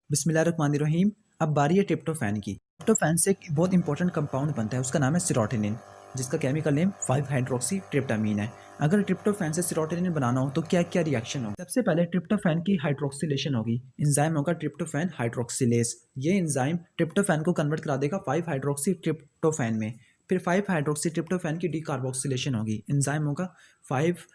बिस्मिल्लाहिर्रहमानिर्रहीम। अब बारी है ट्रिप्टोफैन की। ट्रिप्टोफैन से एक बहुत इंपॉर्टेंट कंपाउंड बनता है, उसका नाम है सेरोटोनिन, जिसका केमिकल नेम 5 हाइड्रोक्सी ट्रिप्टामीन है। अगर ट्रिप्टोफैन से सेरोटोनिन बनाना हो तो क्या क्या रिएक्शन हो? सबसे पहले ट्रिप्टोफैन की हाइड्रोक्सिलेशन होगी, एंजाइम होगा ट्रिप्टोफैन हाइड्रोक्सिलेज। ये एंजाइम ट्रिप्टोफैन को कन्वर्ट करा देगा 5 हाइड्रोक्सी ट्रिप्टोफैन में। फिर 5 हाइड्रोक्सी ट्रिप्टोफैन की डीकार्बोक्सिलेशन होगी, एंजाइम होगा 5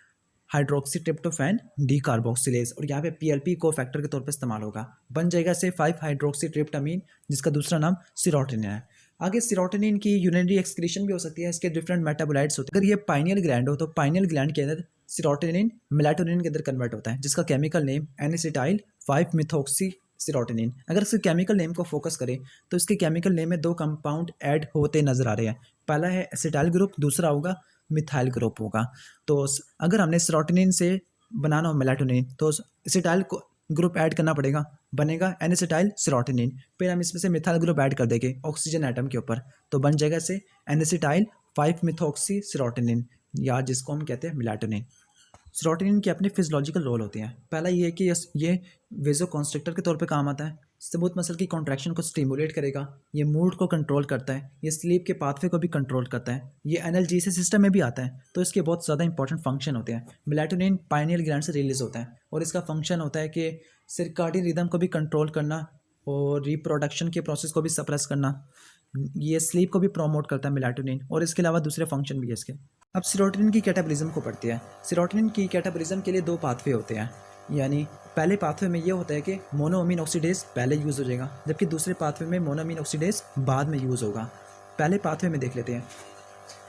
हाइड्रोक्सी ट्रिप्टोफैन डीकार्बोक्सिलेज, और यहाँ पे पीएलपी को फैक्टर के तौर पर इस्तेमाल होगा। बन जाएगा से 5 हाइड्रोक्सी ट्रिप्टामीन, जिसका दूसरा नाम सेरोटोनिन है। आगे सेरोटोनिन की यूरिनरी एक्सक्रीशन भी हो सकती है, इसके डिफरेंट मेटाबोलाइट्स होते हैं। अगर ये पाइनियल ग्लैंड हो तो पाइनियल ग्लैंड के अंदर सेरोटोनिन मेलाटोनिन के अंदर कन्वर्ट होता है, जिसका केमिकल नेम एनिसिटाइल 5 मिथॉक्सी सेरोटोनिन। अगर इसके केमिकल नेम को फोकस करें तो इसके केमिकल नेम में दो कंपाउंड ऐड होते नजर आ रहे हैं। पहला है एसिटाइल ग्रुप, दूसरा होगा मिथाइल ग्रुप होगा। तो अगर हमने सेरोटोनिन से बनाना हो मेलाटोनिन तो एसिटाइल ग्रुप ऐड करना पड़ेगा, बनेगा एनएसिटाइल सेरोटोनिन। फिर हम इसमें से मिथाइल ग्रुप ऐड कर देंगे ऑक्सीजन एटम के ऊपर, तो बन जाएगा से एनएसिटाइल 5 मिथॉक्सी सेरोटोनिन, या जिसको हम कहते हैं मेलाटोनिन। सेरोटोनिन के अपने फिजियोलॉजिकल रोल होते हैं। पहला ये है कि ये वेजो कॉन्स्ट्रिक्टर के तौर पे काम आता है, स्मूथ मसल की कॉन्ट्रैक्शन को स्टिमुलेट करेगा, ये मूड को कंट्रोल करता है, ये स्लीप के पाथवे को भी कंट्रोल करता है, ये एनाल्जेसिस सिस्टम में भी आता है। तो इसके बहुत ज़्यादा इंपॉर्टेंट फंक्शन होते हैं। मेलाटोनिन पाइनियल ग्लैंड से रिलीज होता है और इसका फंक्शन होता है कि सर्काडियन रिदम को भी कंट्रोल करना और रिप्रोडक्शन के प्रोसेस को भी सप्रेस करना। ये स्लीप को भी प्रमोट करता है मेलाटोनिन, और इसके अलावा दूसरे फंक्शन भी है इसके। अब सेरोटोनिन की कैटाबॉलिज्म को पढ़ते हैं। सेरोटोनिन की कैटाबॉलिज्म के लिए दो पाथवे होते हैं, यानी पहले पाथवे में ये होता है कि मोनोअमीन ऑक्सीडेज पहले यूज़ हो जाएगा, जबकि दूसरे पाथवे में मोनोअमीन ऑक्सीडेज बाद में यूज़ होगा। पहले पाथवे में देख लेते हैं।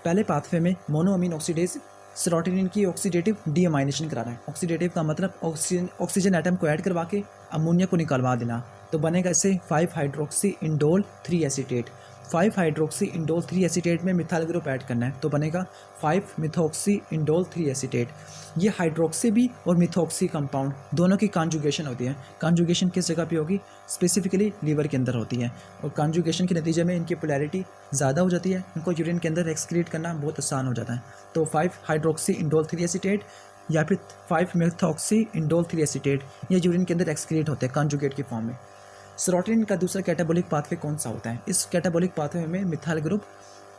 पहले पाथवे में मोनोअमीन ऑक्सीडेज सेरोटोनिन की ऑक्सीडेटिव डीअमाइनेशन करा रहा है। ऑक्सीडेटिव का मतलब ऑक्सीजन एटम को ऐड करवा के अमोनिया को निकालवा देना, तो बनेगा इससे 5 hydroxy indole 3 acetate. 5 hydroxy indole 3 acetate में मिथाइल ग्रुप ऐड करना है, तो बनेगा 5 मिथॉक्सी इंडोल 3 एसीटेट। ये हाइड्रोक्सी भी और मिथॉक्सी कंपाउंड दोनों की कॉन्जुगेशन होती है। कॉन्जुगेशन किस जगह पे होगी? स्पेसिफिकली लीवर के अंदर होती है, और कॉन्जुगेशन के नतीजे में इनकी पोलैरिटी ज़्यादा हो जाती है, इनको यूरिन के अंदर एक्सक्रीट करना बहुत आसान हो जाता है। तो 5 हाइड्रोक्सी इंडोल 3 एसीटेट या फिर 5 मिथॉक्सी इंडोल 3 एसीटेट ये यूरिन के अंदर एक्सक्रीट होते हैं कॉन्जुगेट की फॉर्म में। सेरोटोनिन का दूसरा कैटाबॉलिक पाथवे कौन सा होता है? इस कैटाबॉलिक पाथवे में मिथाइल ग्रुप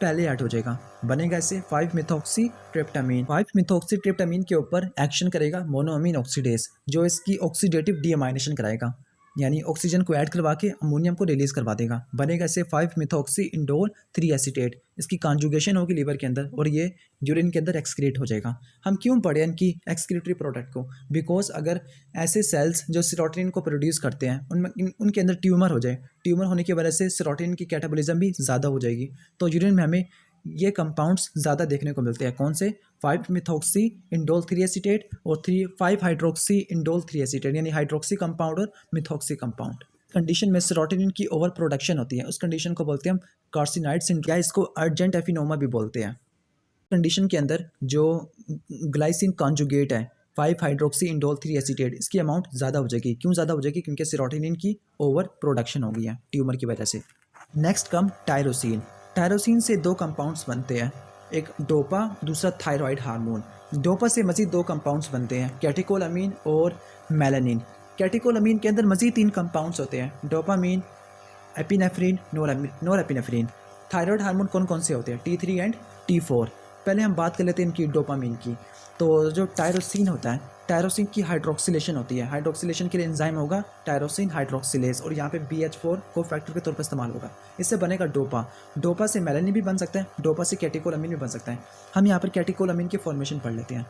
पहले ऐड हो जाएगा, बनेगा इसे 5 मिथॉक्सी ट्रिप्टामीन। 5 मिथॉक्सी ट्रिप्टामीन के ऊपर एक्शन करेगा मोनोअमीन ऑक्सीडेज, जो इसकी ऑक्सीडेटिव डीअमाइनेशन कराएगा, यानी ऑक्सीजन को ऐड करवा के अमोनियम को रिलीज करवा देगा, बनेगा इसे 5 मिथॉक्सी इंडोल 3 एसीटेट। इसकी कॉन्जुगेशन होगी लीवर के अंदर और ये यूरिन के अंदर एक्सक्रीट हो जाएगा। हम क्यों पढ़े इनकी एक्सक्रीटरी प्रोडक्ट को? बिकॉज अगर ऐसे सेल्स जो सेरोटोनिन को प्रोड्यूस करते हैं उनमें उनके अंदर ट्यूमर हो जाए, ट्यूमर होने की वजह से सेरोटोनिन की कैटाबॉलिज्म भी ज़्यादा हो जाएगी, तो यूरिन में हमें ये कंपाउंड्स ज़्यादा देखने को मिलते हैं। कौन से? 5 मिथॉक्सी इंडोल 3 एसीटेट और 5 हाइड्रोक्सी इंडोल 3 एसीटेट, यानी हाइड्रोक्सी कंपाउंड और मिथॉक्सी कंपाउंड। कंडीशन में सेरोटोनिन की ओवर प्रोडक्शन होती है, उस कंडीशन को बोलते हैं हम कार्सिनॉइड सिंड्रोम, या इसको अर्जेंट एफिनोमा भी बोलते हैं। कंडीशन के अंदर जो ग्लाइसिन कॉन्जुगेट है 5 हाइड्रोक्सी इंडोल 3 एसीटेट, इसकी अमाउंट ज़्यादा हो जाएगी। क्यों ज़्यादा हो जाएगी? क्योंकि सेरोटोनिन की ओवर प्रोडक्शन हो गई है ट्यूमर की वजह से। Next come tyrosine. टायरोसिन से दो कंपाउंड्स बनते हैं, एक डोपा, दूसरा थायराइड हार्मोन। डोपा से मजीद दो कंपाउंड्स बनते हैं, कैटेकोलामीन और मेलानिन। कैटेकोलामीन के अंदर मजीद 3 कंपाउंड्स होते हैं, dopamine, epinephrine, norepinephrine. Thyroid hormone कौन कौन से होते हैं? T3 and T4। पहले हम बात कर लेते हैं इनकी डोपामीन की। तो जो टायरोसिन होता है, टायरोसिन की हाइड्रोक्सिलेशन होती है, हाइड्रोक्सिलेशन के लिए एंजाइम होगा टायरोसिन हाइड्रोक्सिलेज, और यहाँ पे BH4 को फैक्टर के तौर पर इस्तेमाल होगा, इससे बनेगा डोपा। डोपा से मेलानिन भी बन सकता है, डोपा से कैटेकोलामीन भी बन सकता है। हम यहाँ पर कैटेकोलामीन की फॉर्मेशन पढ़ लेते हैं।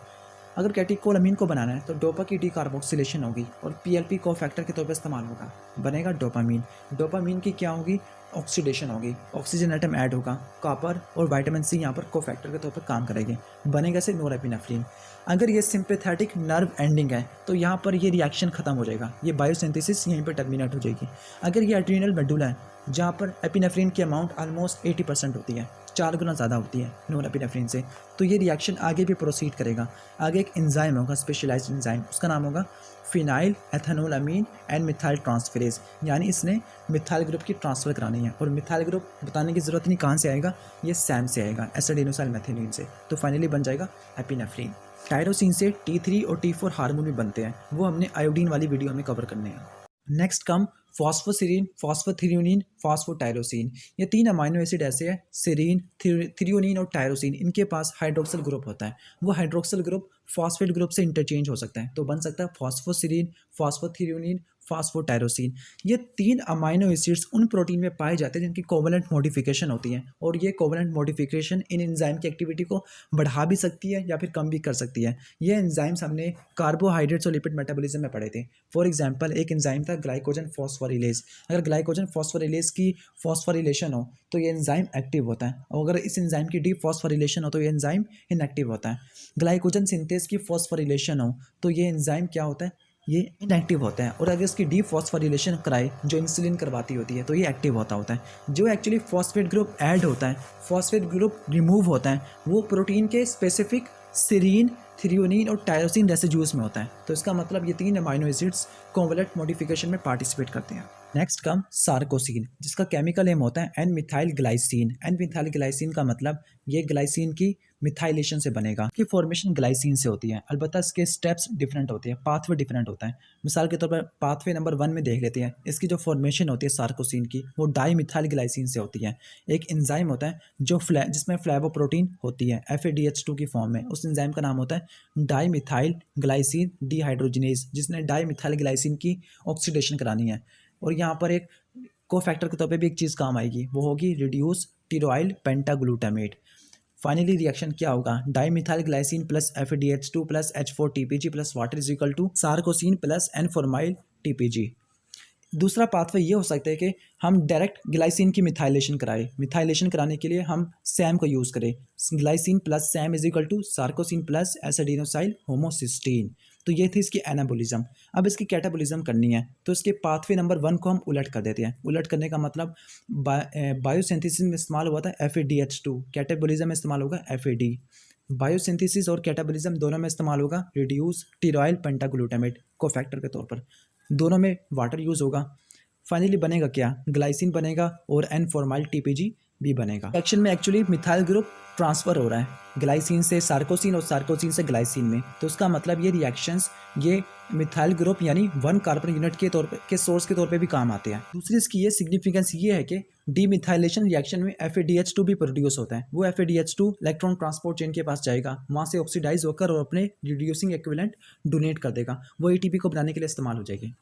अगर कैटेकोलामीन को बनाना है तो डोपा की डीकार्बोक्सिलेशन होगी और PLP को फैक्टर के तौर पर इस्तेमाल होगा, बनेगा डोपामीन। डोपामीन की क्या होगी? ऑक्सीडेशन होगी, ऑक्सीजन एटम ऐड होगा, कॉपर और विटामिन C यहाँ पर कोफैक्टर के तौर पर काम करेंगे, बनेगा से नोरेपिनेफ्रिन। अगर ये सिंपैथेटिक नर्व एंडिंग है तो यहाँ पर ये रिएक्शन खत्म हो जाएगा, ये बायोसिंथेसिस यहीं पर टर्मिनेट हो जाएगी। अगर ये एड्रीनल मेडुला है जहाँ पर एपिनेफ्रिन की अमाउंट ऑलमोस्ट 80% होती है, 4 गुना ज़्यादा होती है नोरेपिनेफ्रिन से, तो ये रिएक्शन आगे भी प्रोसीड करेगा। आगे एक एंजाइम होगा, स्पेशलाइज्ड एंजाइम, उसका नाम होगा फिनाइल एथेनोलामीन एंड मिथाइल ट्रांसफेरेज, यानी इसने मिथाइल ग्रुप की ट्रांसफ़र करानी है। और मिथाइल ग्रुप बताने की ज़रूरत नहीं कहाँ से आएगा, ये सैम से आएगा, एसिडिनोसाइल मेथिलीन से, तो फाइनली बन जाएगा एपिनेफ्रिन। टायरोसिन से T3 और T4 हार्मोन भी बनते हैं, वो हमने आयोडीन वाली वीडियो में कवर करने हैं। Next come phosphoserine, phosphothreonine, phosphotyrosine. ये 3 अमाइनो एसिड ऐसे हैं, सेरीन, थ्रियोनिन और टायरोसिन, इनके पास हाइड्रोक्सिल ग्रुप होता है। वो हाइड्रोक्सिल ग्रुप फॉस्फेट ग्रुप से इंटरचेंज हो सकता है, तो बन सकता है फॉस्फोसिरीन, फॉस्फोथ्रियोनिन, फॉस्फोटायरोसिन। ये 3 अमाइनो एसिड्स उन प्रोटीन में पाए जाते हैं जिनकी कोवलेंट मॉडिफिकेशन होती है, और ये कोवलेंट मॉडिफिकेशन इन एंजाइम की एक्टिविटी को बढ़ा भी सकती है या फिर कम भी कर सकती है। ये एंजाइम्स हमने कार्बोहाइड्रेट्स और लिपिड मेटाबॉलिज्म में पढ़े थे। फॉर एग्जांपल एक एंजाइम था ग्लाइकोजन फॉस्फोरिलेज। अगर ग्लाइकोजन फॉस्फोरिलेज की फॉस्फोरिलेशन हो तो ये एंजाइम एक्टिव होता है, और अगर इस एंजाइम की डीफॉस्फोरिलेशन हो तो ये एंजाइम इनएक्टिव होता है। ग्लाइकोजन सिंथेस की फॉस्फोरिलेशन हो तो ये एंजाइम क्या होता है, ये इनएक्टिव होता है, और अगर इसकी डीफॉस्फोरिलेशन कराए जो इंसुलिन करवाती होती है तो ये एक्टिव होता है। जो एक्चुअली फॉस्फेट ग्रुप ऐड होता है, फॉस्फेट ग्रुप रिमूव होता है, वो प्रोटीन के स्पेसिफिक सेरीन, थ्रियोनिन और टायरोसिन रेसिड्यूज में होता है। तो इसका मतलब ये 3 अमाइनो एसिड्स कोवलेंट मॉडिफिकेशन में पार्टिसिपेट करते हैं। नेक्स्ट कम सार्कोसिन, जिसका केमिकल नेम होता है N methyl glycine. N methyl glycine का मतलब ये ग्लाइसिन की मिथाइलेशन से बनेगा, कि फॉर्मेशन ग्लाइसिन से होती है। अलबत्ता इसके स्टेप्स डिफरेंट होते हैं, पाथवे डिफरेंट होता है। मिसाल के तौर पर पाथवे नंबर 1 में देख लेते हैं, इसकी जो फॉर्मेशन होती है सार्कोसिन की, वो डाई मिथाइल ग्लाइसिन से होती है। एक एंजाइम होता है जो जिसमें फ्लेवोप्रोटीन होती है FADH2 की फॉर्म में, उस एंजाइम का नाम होता है डाई मिथाइल ग्लाइसिन डिहाइड्रोजिनेज, जिसने डाई मिथाइल ग्लाइसिन की ऑक्सीडेशन करानी है। और यहाँ पर एक कोफैक्टर के तौर पे भी एक चीज़ काम आएगी, वो होगी reduce pteroyl pentaglutamate. Finally reaction क्या होगा, dimethyl glycine plus FADH2 plus H4 TPG plus water is equal to sarcosine plus N-फॉर्माइल TPG। दूसरा पाथवे ये हो सकता है कि हम डायरेक्ट ग्लाइसिन की मिथाइलेशन कराएं। मिथाइलेशन कराने के लिए हम सैम को यूज़ करें, glycine plus SAM is equal to sarcosine plus S adenosyl homocysteine. तो ये थी इसकी एनाबोलिज्म। अब इसकी कैटाबोलिज्म करनी है, तो इसके पाथवे नंबर 1 को हम उलट कर देते हैं। उलट करने का मतलब बायोसिंथेसिस में इस्तेमाल हुआ था FADH2, कैटाबोलिज्म में इस्तेमाल होगा FAD। बायोसिंथेसिस और कैटाबोलिज्म दोनों में इस्तेमाल होगा रिड्यूस टिरोइल पेंटाग्लूटामेट कोफैक्टर के तौर पर, दोनों में वाटर यूज़ होगा। फाइनली बनेगा क्या, ग्लाइसिन बनेगा और N-फॉर्माइल TPG भी बनेगा। एक्शन में एक्चुअली मिथाइल ग्रुप ट्रांसफ़र हो रहा है ग्लाइसिन से सार्कोसिन और सार्कोसिन से ग्लाइसिन में, तो उसका मतलब ये रिएक्शंस ये मिथाइल ग्रुप यानी 1 कार्बन यूनिट के तौर पे के सोर्स के तौर पे भी काम आते हैं। दूसरी इसकी ये सिग्निफिकेंस ये है कि डीमिथाइलेशन रिएक्शन में FADH2 भी प्रोड्यूस होता है। वो FADH2 इलेक्ट्रॉन ट्रांसपोर्ट चेन के पास जाएगा, वहाँ से ऑक्सीडाइज होकर और अपने रिड्यूसिंग इक्विवेलेंट डोनेट कर देगा, वो ATP को बनाने के लिए इस्तेमाल हो जाएगी।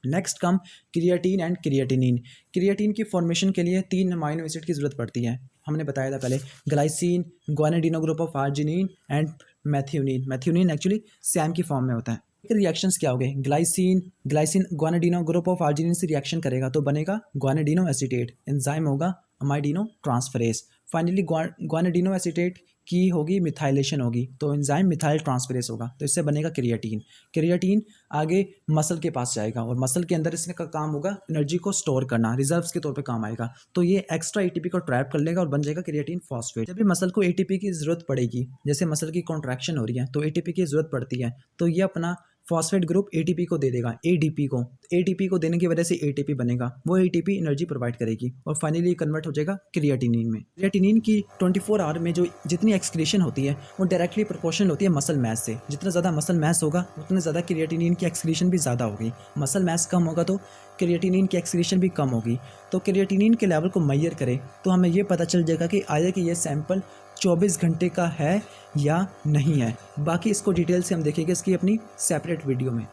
Next come creatine and creatinine. Creatine की फॉर्मेशन के लिए 3 अमाइनो एसिड की ज़रूरत पड़ती है, हमने बताया था पहले, glycine, guanidino group of arginine and methionine. Methionine actually SAM की फॉर्म में होता है। रिएक्शंस क्या हो गए, glycine guanidino group of arginine से रिएक्शन करेगा तो बनेगा ग्वानिडिनो एसीटेट, एंजाइम होगा amidino transferase. Finally guanidino acetate की होगी मिथाइलेशन होगी तो एंजाइम मिथाइल ट्रांसफरेज होगा, तो इससे बनेगा क्रिएटिन। क्रिएटिन आगे मसल के पास जाएगा और मसल के अंदर इसका काम होगा एनर्जी को स्टोर करना, रिजर्व्स के तौर पे काम आएगा, तो ये एक्स्ट्रा ATP को ट्रैप कर लेगा और बन जाएगा क्रिएटिन फॉस्फेट। जब भी मसल को ATP की ज़रूरत पड़ेगी, जैसे मसल की कॉन्ट्रैक्शन हो रही है तो ATP की ज़रूरत पड़ती है, तो ये अपना फॉस्फेट ग्रुप ATP को दे देगा, ADP को देने की वजह से ATP बनेगा, वो ATP एनर्जी प्रोवाइड करेगी और फाइनली कन्वर्ट हो जाएगा क्रिएटिनिन में। क्रिएटिनिन की 24 आवर में जो जितनी एक्सक्रीशन होती है वो डायरेक्टली प्रोपोर्शनल होती है मसल मैस से। जितना ज़्यादा मसल मैस होगा उतने ज़्यादा क्रिएटिनिन की एक्सक्रीशन भी ज़्यादा होगी, मसल मैस कम होगा तो क्रिएटिनिन की एक्सक्रीशन भी कम होगी। तो क्रिएटिनिन के लेवल को मेजर करें तो हमें ये पता चल जाएगा कि आया कि ये सैंपल 24 घंटे का है या नहीं है। बाकी इसको डिटेल से हम देखेंगे इसकी अपनी सेपरेट वीडियो में।